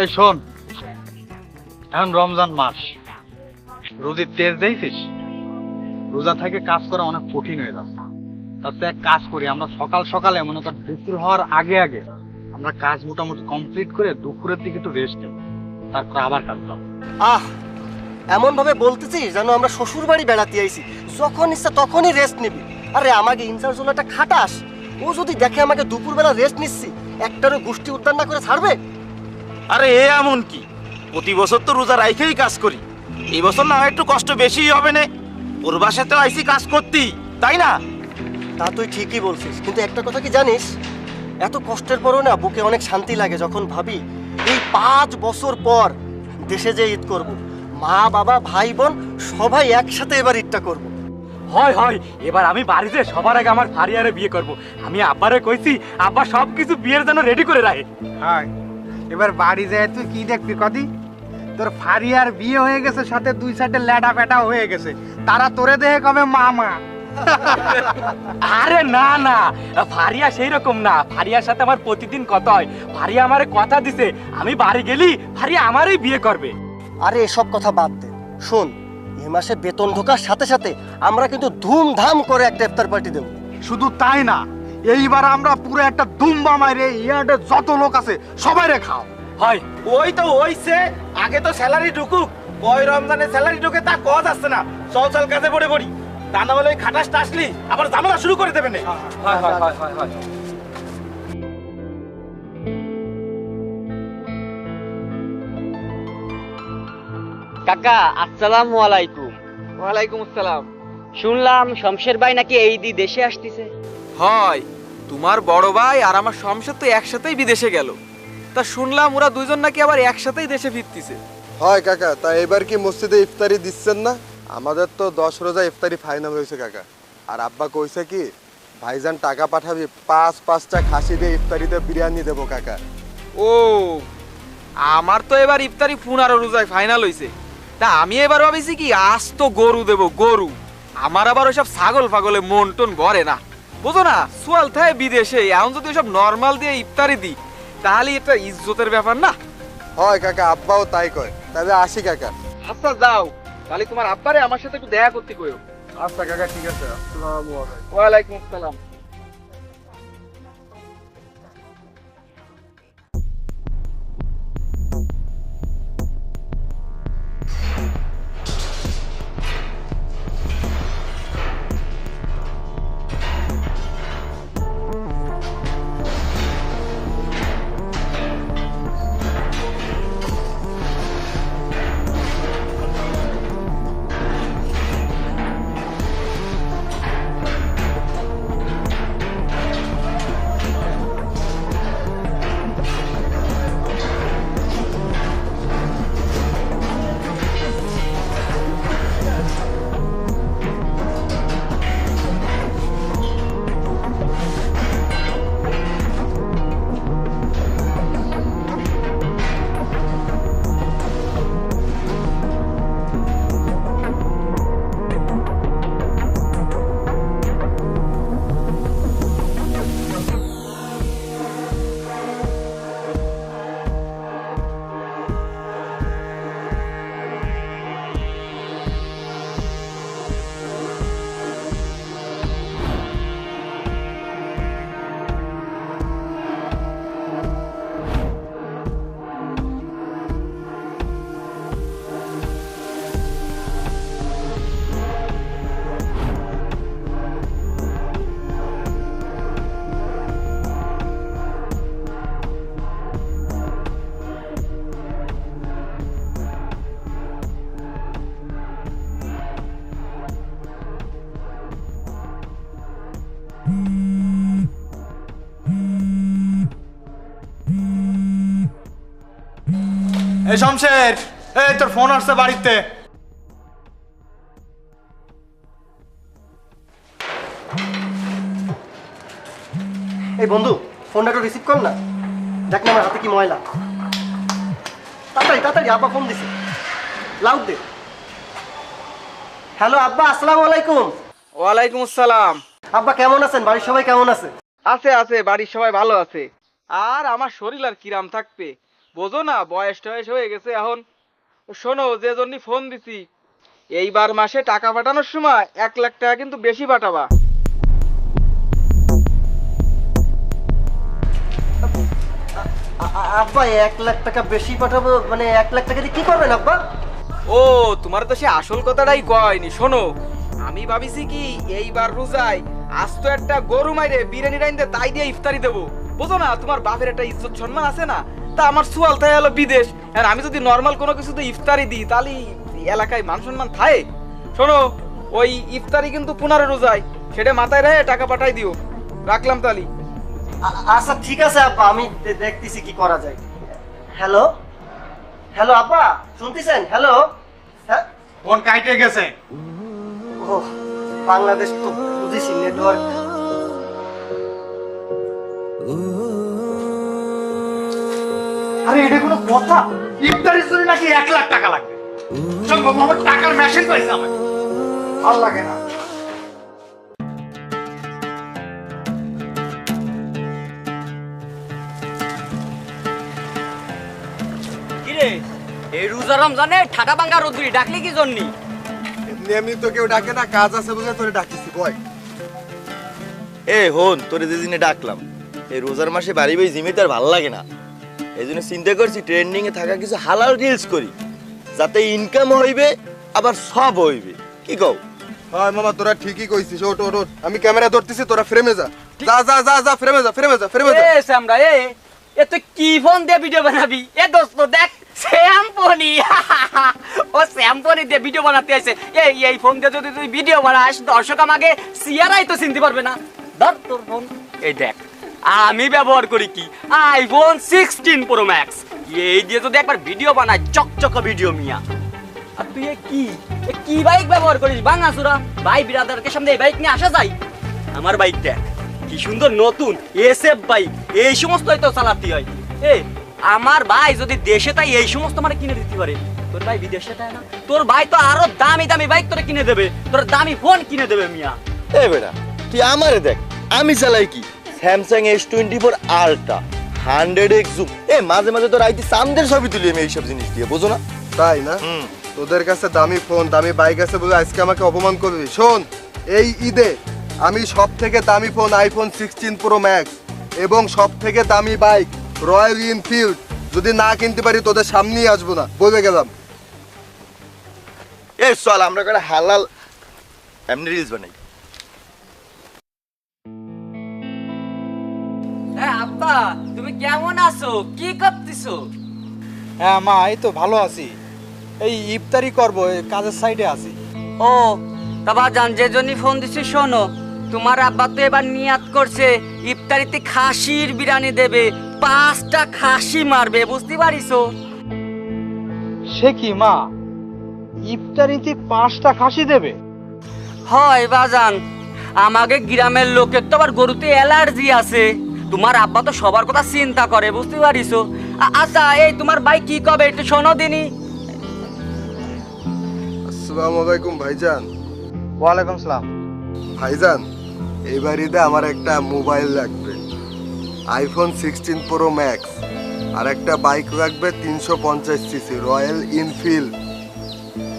এই শোন, এখন রমজান মাস, রোদের তেজ দেখছিস? রোজা থেকে কাজ করা অনেক কঠিন হয়ে যাচ্ছে। তাতে এক কাজ করি, আমরা সকাল সকালে মনে কর দুপুর হওয়ার আগে আগে আমরা কাজ মোটামুটি কমপ্লিট করে দুপুরের দিকে একটু রেস্ট নেব, তারপর আবার কাজ যাবো। আহ, এমন ভাবে বলতেছিস যেন আমরা শ্বশুর বাড়ি বেড়াতে আইছি, যখন ইচ্ছা তখনই রেস্ট নিবি। আরে আমাকে ইনচার্জ হলো একটা খাটাস, ও যদি দেখে আমাকে দুপুরবেলা রেস্ট নিচ্ছি, একটারও গোষ্ঠী উদ্ধার না করে ছাড়বে? আরে এ এমন কি, প্রতি বছর তো রোজা রাইখেই কাজ করি, এই বছর না হয় একটু কষ্ট বেশি হবে না। ওর বাসায় তো আইসি কাজ করতি, তাই না? তা তুই ঠিকই বলছিস, কিন্তু একটা কথা কি জানিস, এত কষ্টের পরও না বুকে অনেক শান্তি লাগে যখন ভাবি এই 5 বছর পর দেশে যে ঈদ করব, মা বাবা ভাই বোন সবাই একসাথে এবার ঈদটা করব। হয় হয়, এবার আমি বাড়িতে সবার আগে আমার ফারিয়ারে বিয়ে করব। আমি আব্বারে কইছি, আব্বা সবকিছু বিয়ের জন্য রেডি করে রাখে। হ্যাঁ, এবার বাড়ি যায় তুই কি দেখবি কদি? তোর ফারিয়ার বিয়ে হয়ে গেছে, সাথে 2 সাইডে ল্যাডা প্যাটা হয়ে গেছে, তারা তোরে দেখে কবে মামা। আরে না না, ফারিয়া সেই রকম না, ফারিয়ার সাথে আমার প্রতিদিন কথা হয়। ফারিয়া আমারে কথা দিছে, আমি বাড়ি গেলি ফারিয়া আমারই বিয়ে করবে। আরে এসব কথা বাদ দে, শোন, এই মাসে বেতন ঢোকার সাথে সাথে আমরা কিন্তু ধুমধাম করে একটা ইফতার পার্টি দেব। শুধু তাই না, এইবার আমরা পুরো একটা দুম্বা মাইরে ইয়ার্ডে যত লোক আছে সবাই রে খাও। হয়, ওই তো হইছে, আগে তো স্যালারি ঢুকুক। ওই রমজানে স্যালারি ঢুকে তা কজ আসছে না, চল চল কাজে পড়ে পড়ি, তা না হলে ওই খাটাসটা আসলি আবার ঝামেলা শুরু করে দেবে না। হয় হয় হয় হয় হয়। কাকা আসসালামু আলাইকুম। ওয়ালাইকুম আসসালাম। শুনলাম শমশের ভাই নাকি এই দেশে আসতেছে। হয়, তোমার বড় ভাই আর আমার শমশের তো একসাথেই বিদেশে গেল, তা শুনলাম ওরা দুইজন নাকি আবার একসাথেই দেশে ফিরতেছে। হয় কাকা, তা এবার কি মসজিদে ইফতারি দিচ্ছেন না? আমাদের তো 10 রোজা ইফতারি ফাইনাল হয়েছে কাকা। আর আব্বা কইছে কি, ভাইজান টাকা পাঠাবি, 5-5টা খাসি দিয়ে ইফতারিতে বিরিয়ানি দেবো কাকা। ও, আমার তো এবার ইফতারি 15 রোজায় ফাইনাল হয়েছে, তা আমি এবার ভাবিছি কি আস্ত গরু দেবো, গরু। আমার আবার ওইসব ছাগল ফাগলে মন টন ভরে না, বুঝো না? সোয়াল থাকে বিদেশে, এখন যদি ওইসব নর্মাল দিয়ে ইফতারি দিই তাহলে এটা ইজ্জতের ব্যাপার না? হয় কাকা, আব্বাও তাই কয়। তবে আসি কাকা। আচ্ছা যাও, তাহলে তোমার আব্বারে আমার সাথে একটু দেখা করতে কইও। আচ্ছা কাকা, ঠিক আছে। আসসালামু আলাইকুম। ওয়ালাইকুম আসসালাম। এই শমশের, এই তোর ফোন আসছে বাড়িতে। এই বন্ধু, ফোনটা একটু রিসিভ কর না, দেখ না আমার হাতে কি ময়লা। তাড়াতাড়ি তাড়াতাড়ি, আব্বা ফোন দিছে, লাউড দে। হ্যালো আব্বা, আসসালামু আলাইকুম। ওয়ালাইকুম আসসালাম। আব্বা কেমন আছেন? বাড়ির সবাই কেমন আছে? আছে আছে, বাড়ির সবাই ভালো আছে। আর আমার শরীর আর কিরাম থাকবে, বোঝো না বয়স টয়স হয়ে গেছে এখন। শোনো, যে জন্য ফোন দিছি, এইবার মাসে টাকা পাঠানোর সময় 1 লাখ টাকা কিন্তু বেশি পাঠাবা। আব্বা 1 লাখ টাকা বেশি পাঠাবো মানে 1 লাখ টাকা দিয়ে কি করবেন আব্বা? ও, তোমার তো সে আসল কথাটাই কয়নি। শোনো, আমি ভাবিছি কি এইবার রোজায় আস্ত একটা গরু মাইরে বিরিয়ানি রাইন্দে তাই দিয়ে ইফতারি দেবো। বুঝো না, তোমার বাপের একটা ইজ্জত সম্মান আছে না, তা আমার সুয়াল তাই হলো বিদেশ। আর আমি যদি নর্মাল কোনো কিছুতে ইফতারি দিই তাহলে এলাকায় মান সম্মান থাকে। শোনো, ওই ইফতারি কিন্তু 15 রোজায়, সেটা মাথায় রেখে টাকা পাঠাই দিও। রাখলাম তালি। আচ্ছা ঠিক আছে আব্বা, আমি দেখতেছি কি করা যায়। হ্যালো হ্যালো আব্বা, শুনতেছেন? হ্যালো, হ্যাঁ, ফোন কাইটে গেছে। ও বাংলাদেশ তো বুঝেছি নেটওয়ার্ক। আরে এটা কোনো কথা? ইফতারির জন্য নাকি 1 লাখ টাকা লাগবে? সম্ভব আমার টাকার মেশিন পাইছে আমার, আর লাগে না। কিরে এই রোজা রমজানে ঠাটা বাঙ্গা রোদ্দুরি ডাকলি কি জন্যি? এমনি এমনি তো কেউ ডাকে না, কাজ আছে বুঝে তোরে ডাকিছি বয়। এ হন, তোরে যেদিনে ডাকলাম, এই রোজার মাসে বাড়ি বাড়ি জিমিতে আর ভালো লাগে না। এই জন্য চিন্তা করছি ট্রেন্ডিং এ থাকা কিছু হালাল রিলস করি, যাতে ইনকাম হইবে আবার সব হইবে। কি কও? হ্যাঁ মামা, তোরা ঠিকই কইছিস। ওট ওট ওট, আমি ক্যামেরা ধরতেছি, তোরা ফ্রেমে যা। যা যা যা যা, ফ্রেমে যা, ফ্রেমে যা, ফ্রেমে যা। এ সামরা এ তুই কি ফোন দিয়ে ভিডিও বানাবি? এ দোস্ত দেখ, শ্যাম্পনি ও শ্যাম্পনি দিয়ে ভিডিও বানাতে আছে। এই ফোন দিয়ে যদি তুই ভিডিও বানাস, দর্শক আমাকে সিয়ারাই তো চিনতে পারবে না। ধর তোর ফোন, এই দেখ আমি ব্যবহার করি কি আইফোন 16 প্রো ম্যাক্স। এই দিয়ে যদি একবার ভিডিও বানাই, চকচক ভিডিও মিয়া। আর তুই কি বাইক ব্যবহার করিস? বাঙাসুরা ভাই বিরাদারকে সামনে এই বাইক নিয়ে আসা যায়? আমার বাইক দেখ কি সুন্দর নতুন এসএফ বাইক, এই সমস্ত তো চালাতে হয়। আমার ভাই যদি দেশে তাই এই সমস্ত মানে কিনে দিতে পারে, তোর ভাই বিদেশে তাই না? তোর ভাই তো আরো দামি দামি বাইক তোরে কিনে দেবে, তোর দামি ফোন কিনে দেবে মিয়া। এ বেটা, তুই আমারে দেখ, আমি চালাই কি Samsung S24 ultra 100x zoom. মাঝে মাঝে তো রাইতে চাঁদের ছবি তুলি আমি এইসব জিনিস দিয়ে, বোঝো না? তাই না? তোদের কাছে দামি ফোন দামি বাইক আছে বলে আজকে আমাকে অপমান করবি? শোন, এই ঈদে আমি সব থেকে দামি ফোন আইফোন 16 প্রো ম্যাক্স এবং সব থেকে দামি বাইক রয়্যাল এনফিল্ড যদি না কিনতে পারি তোদের সামনেই আসবো না, বলে গেলাম। চল আমরা করে হালাল এমনি রিলস বানাই। আব্বা তুমি কেমন আছো? কি করতেছো? হ্যাঁ মা, এই তো ভালো আছি। এই ইফতারি করবো, এই কাজের সাইডে আছি। ও তবে জান যে জন্য ফোন দিছি, শোনো তোমার আব্বা তো এবার নিয়াত করছে ইফতারিতে খাসির বিরিয়ানি দেবে, 5টা খাসি মারবে, বুঝতে পারিছো? সে কি মা, ইফতারিতে 5টা খাসি দেবে? হয় বাজান, আমাকে গ্রামের লোকের তো আবার গরুতে অ্যালার্জি আছে। তোমার আব্বা তো সবার কথা চিন্তা করে, বুঝতে পারিছো? আচ্ছা এই তোমার ভাই কি কবে একটু শোনো দিনি। আসসালামু আলাইকুম ভাইজান। ওয়ালাইকুম সালাম। ভাইজান, এইবার ঈদে আমার একটা মোবাইল লাগবে, আইফোন 16 প্রো ম্যাক্স, আর একটা বাইক লাগবে 350 সিসি রয়্যাল এনফিল্ড।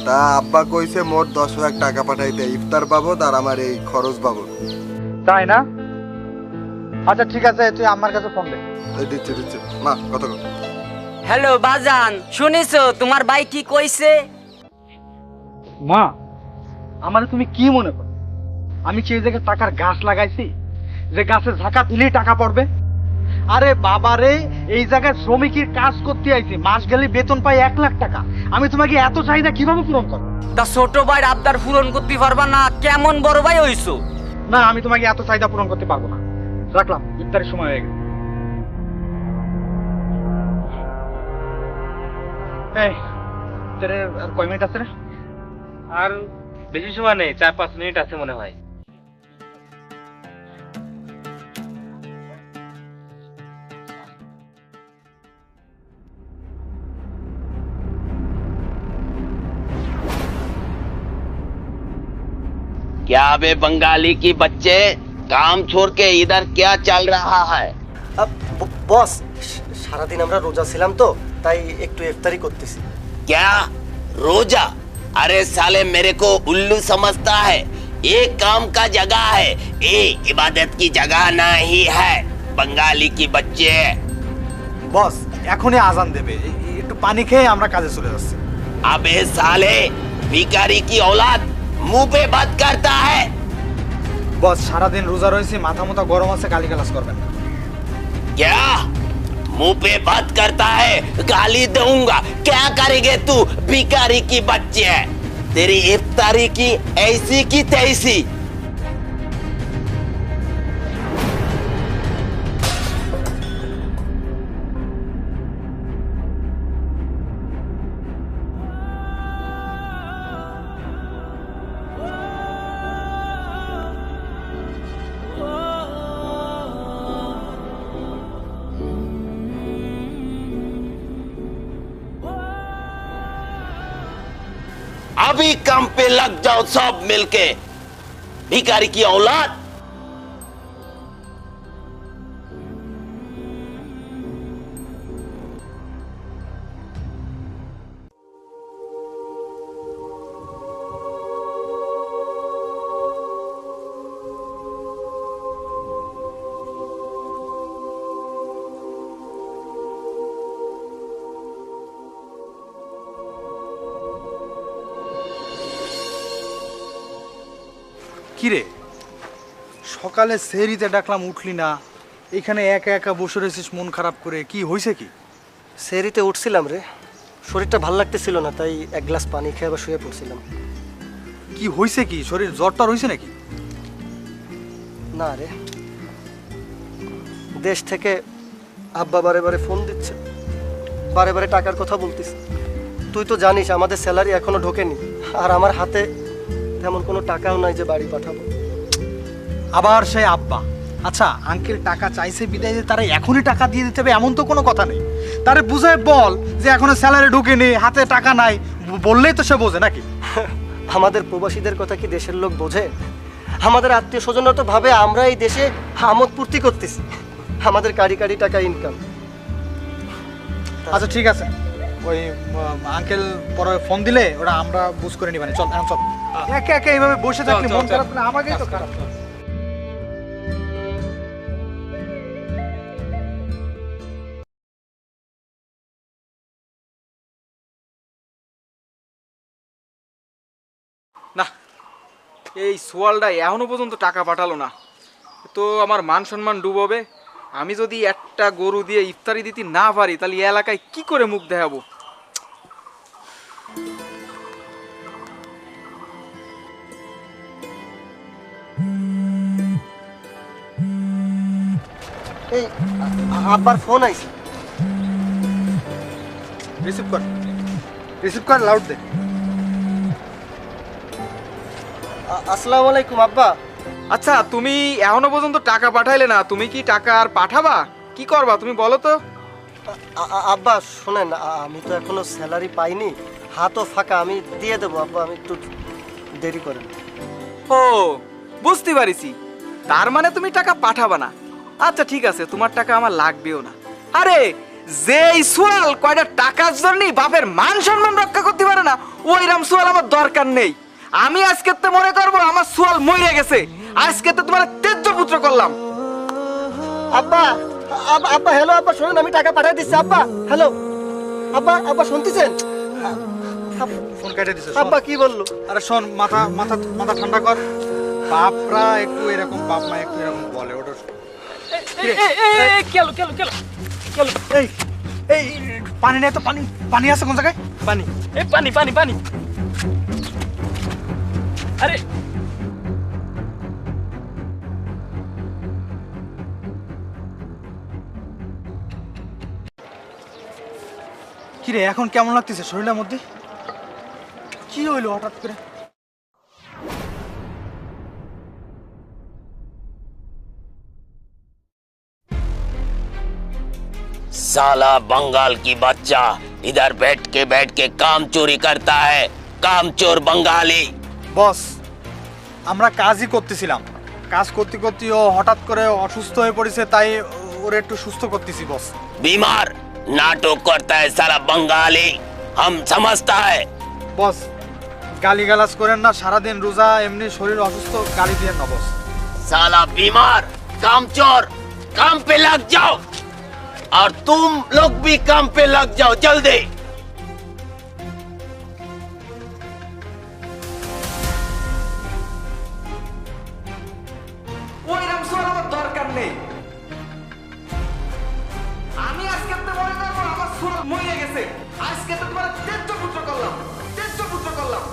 তা আব্বা কইছে মোট 10 লাখ টাকা পাঠাইতে, ইফতার বাবদ আর আমার এই খরচ বাবদ। তাই না? আচ্ছা ঠিক আছে, তুই আমার কাছে ফোন দে। দিচ্ছে দিচ্ছে মা, কত কত? হ্যালো বাজান, শুনিছো তোমার ভাই কি কইছে? মা, আমারে তুমি কি মনে করো? আমি কি এই জায়গায় টাকার গাছ লাগাইছি যে গাছে ঝাঁকা দিলেই টাকা পড়বে? আরে বাবারে, এই জায়গায় শ্রমিকের কাজ করতে আইছি, মাস গেলে বেতন পাই 1 লাখ টাকা। আমি তোমাকে এত চাহিদা কিভাবে পূরণ করবো? তা ছোট ভাই আবদার পূরণ করতে পারবা না? কেমন বড় ভাই হইছো? না, আমি তোমাকে এত চাহিদা পূরণ করতে পারবো না। রাখলাম, ইফতারের সময় হয়ে গেছে। এই তোর আর কয় মিনিট আছে রে? আর বেশি সময় নেই, 4-5 মিনিট আছে মনে হয়। क्या बे बंगाली की बच्चे, काम छोड़ के इधर क्या चल रहा है? বস, সারাদিন আমরা রোজা ছিলাম তো, তাই একটু ইফতারি করতেছি। क्या रोजा? अरे साले मेरे को उल्लू समझता है। ये काम का जगह है, ये इबादत की जगह नहीं है। बंगाली की बच्चे। বস এখনই আজান দেবে, একটু পানি খেয়ে আমরা কাজে চলে যাচ্ছি। अबे साले भिखारी की औलाद मुंह पे बात करता है। বস সারাদিন রোজা রয়েছি, মাথা মুথা গরম আছে, গালিগালাজ করবেন না। क्या मुंह पे बात करता है? गाली दूंगा। क्या करेंगे तू भिखारी की बच्चे है? तेरी इफ्तारी की ऐसी की तैसी। अभी काम पे लग जाओ सब मिलके, भिखारी की औलाद। কিরে সকালে সেরিতে ডাকলাম উঠলি না, এখানে একা একা বসে রয়েছিস মন খারাপ করে, কি হয়েছে কি? সেরিতে উঠছিলাম রে, শরীরটা ভাল লাগতেছিল না, তাই এক গ্লাস পানি খেয়ে আবার শুয়ে পড়ছিলাম। কি হয়েছে কি? শরীর জ্বরটা রয়েছে নাকি? না রে, দেশ থেকে আব্বা বারে বারে ফোন দিচ্ছে, বারে বারে টাকার কথা বলতিস। তুই তো জানিস আমাদের স্যালারি এখনো ঢোকেনি, আর আমার হাতে তেমন কোনো টাকাও নাই যে বাড়ি পাঠাবো। আবার সেই আব্বা। আচ্ছা আঙ্কেল টাকা চাইছে বিদায় যে তারা এখনই টাকা দিয়ে দিতে হবে এমন তো কোনো কথা নেই। তারে বুঝায় বল যে এখনো স্যালারি ঢুকেনি, হাতে টাকা নাই, বললেই তো সে বোঝে নাকি? আমাদের প্রবাসীদের কথা কি দেশের লোক বোঝে? আমাদের আত্মীয় স্বজনরা তো ভাবে আমরা এই দেশে আমোদ ফুর্তি করতেছি, আমাদের কারি কারি টাকা ইনকাম। আচ্ছা ঠিক আছে, ওই আঙ্কেল পরে ফোন দিলে ওরা আমরা বুঝ করে নিবানি। চল এখন চল, একা একা এইভাবে বসে থাকলে মন খারাপ করে আমাকেই তো খারাপ। না, এই সোয়ালটা এখনো পর্যন্ত টাকা পাঠালো না, তো আমার মান সম্মান ডুবোবে। আমি যদি একটা গরু দিয়ে ইফতারি দিতে না পারি তাহলে এই এলাকায় কি করে মুখ দেখাবো? এই আব্বার ফোন আইছে, রিসিভ কর, রিসিভ কর, লাউড দে। আসসালামু আলাইকুম আব্বা। আচ্ছা তুমি এখনো পর্যন্ত টাকা পাঠাইলে না, তুমি কি টাকা আর পাঠাবা? কি করবা তুমি বলো তো? আব্বা শোনেন, আমি তো এখনো স্যালারি পাইনি, হাতও ফাঁকা, আমি দিয়ে দেবো আব্বা, আমি একটু দেরি করেন। ও বুঝতে পারিছি, তার মানে তুমি টাকা পাঠাবা না। আচ্ছা ঠিক আছে, তোমার টাকা আমার লাগবেও না। আরে যেই সোয়াল কয়টা টাকার জন্য বাপের মান সম্মান রক্ষা করতে পারে না, ওইরকম সোয়াল আমার দরকার নেই। আমি আজকে তো মনে করবো আমার সোয়াল মরে গেছে, আজকে তো তোমার তেজ্য পুত্র করলাম। আব্বা আব্বা হ্যালো আব্বা, শোনেন আমি টাকা পাঠিয়ে দিচ্ছি আব্বা। হ্যালো আব্বা, আব্বা শুনতেছেন? ফোন কেটে দিছে। আব্বা কি বললো? আরে শোন, মাথা মাথা মাথা ঠান্ডা কর। বাপরা একটু এরকম, বাপ মা একটু এরকম বলে। ওটা এই এই পানি নেই তো? পানি পানি আছে কোন জায়গায়? পানি, এই পানি পানি পানি। আরে কিরে এখন কেমন লাগতেছে শরীরের মধ্যে? কি হইলো হঠাৎ করে? साला बंगाल की बच्चा इधर बैठ के काम चोरी करता है। काम चोर बंगाली। বস আমরা কাজই করতেছিলাম, কাজ করতে করতে ও হঠাৎ করে অসুস্থ হয়ে পড়েছে, তাই ওর একটু সুস্থ করতেছি বস। बीमार नाटक करता है साला बंगाली, हम समझता है। বস গালিগালাজ করেন না, সারাদিন রোজা, এমনি শরীর অসুস্থ, গালি দিয়ে না বস। साला बीमार, कामचोर, काम पे लग जाओ और तुम लोग भी काम पे लग जाओ जल्दी। ওইরকম সোয়াল আমার দরকার নেই। আমি আজকে তো মনে করবো আমার সোয়াল মরে গেছে। আজকে তো তোমার তেজ্য পুত্র করলাম, তেজ্য পুত্র করলাম।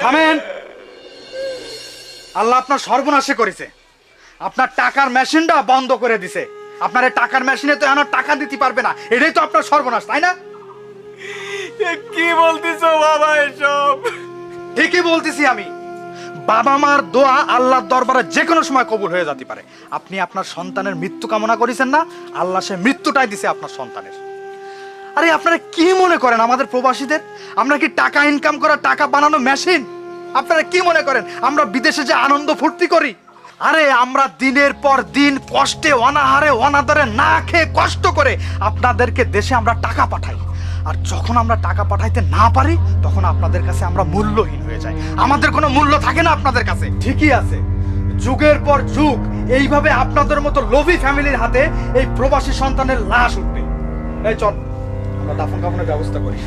থামেন। আল্লাহ আপনার সর্বনাশে করেছে, আপনার টাকার মেশিনটা বন্ধ করে দিছে। আপনার এই টাকার মেশিনে তো এখন টাকা দিতে পারবে না, এটাই তো আপনার সর্বনাশ, তাই না? কি বলতেছো বাবা এসব? ঠিকই বলতেছি আমি। বাবা মার দোয়া আল্লাহর দরবারে যে কোনো সময় কবুল হয়ে যেতে পারে। আপনি আপনার সন্তানের মৃত্যু কামনা করেছেন না, আল্লাহ সে মৃত্যুটাই দিছে আপনার সন্তানের। আরে আপনারা কি মনে করেন আমাদের প্রবাসীদের? আমরা কি টাকা ইনকাম করা, টাকা বানানো মেশিন? আপনারা কি মনে করেন আমরা বিদেশে যে আনন্দ ফুর্তি করি? আরে আমরা দিনের পর দিন কষ্টে, অনাহারে, অনাদরে, না খেয়ে কষ্ট করে আপনাদেরকে দেশে আমরা টাকা পাঠাই। আর যখন আমরা টাকা পাঠাইতে না পারি তখন আপনাদের কাছে আমরা মূল্যহীন হয়ে যাই, আমাদের কোনো মূল্য থাকে না আপনাদের কাছে। ঠিকই আছে, যুগের পর যুগ এইভাবে আপনাদের মতো লোভী ফ্যামিলির হাতে এই প্রবাসী সন্তানের লাশ উঠবে। এই চল আমরা দাফন কাফনের ব্যবস্থা করি।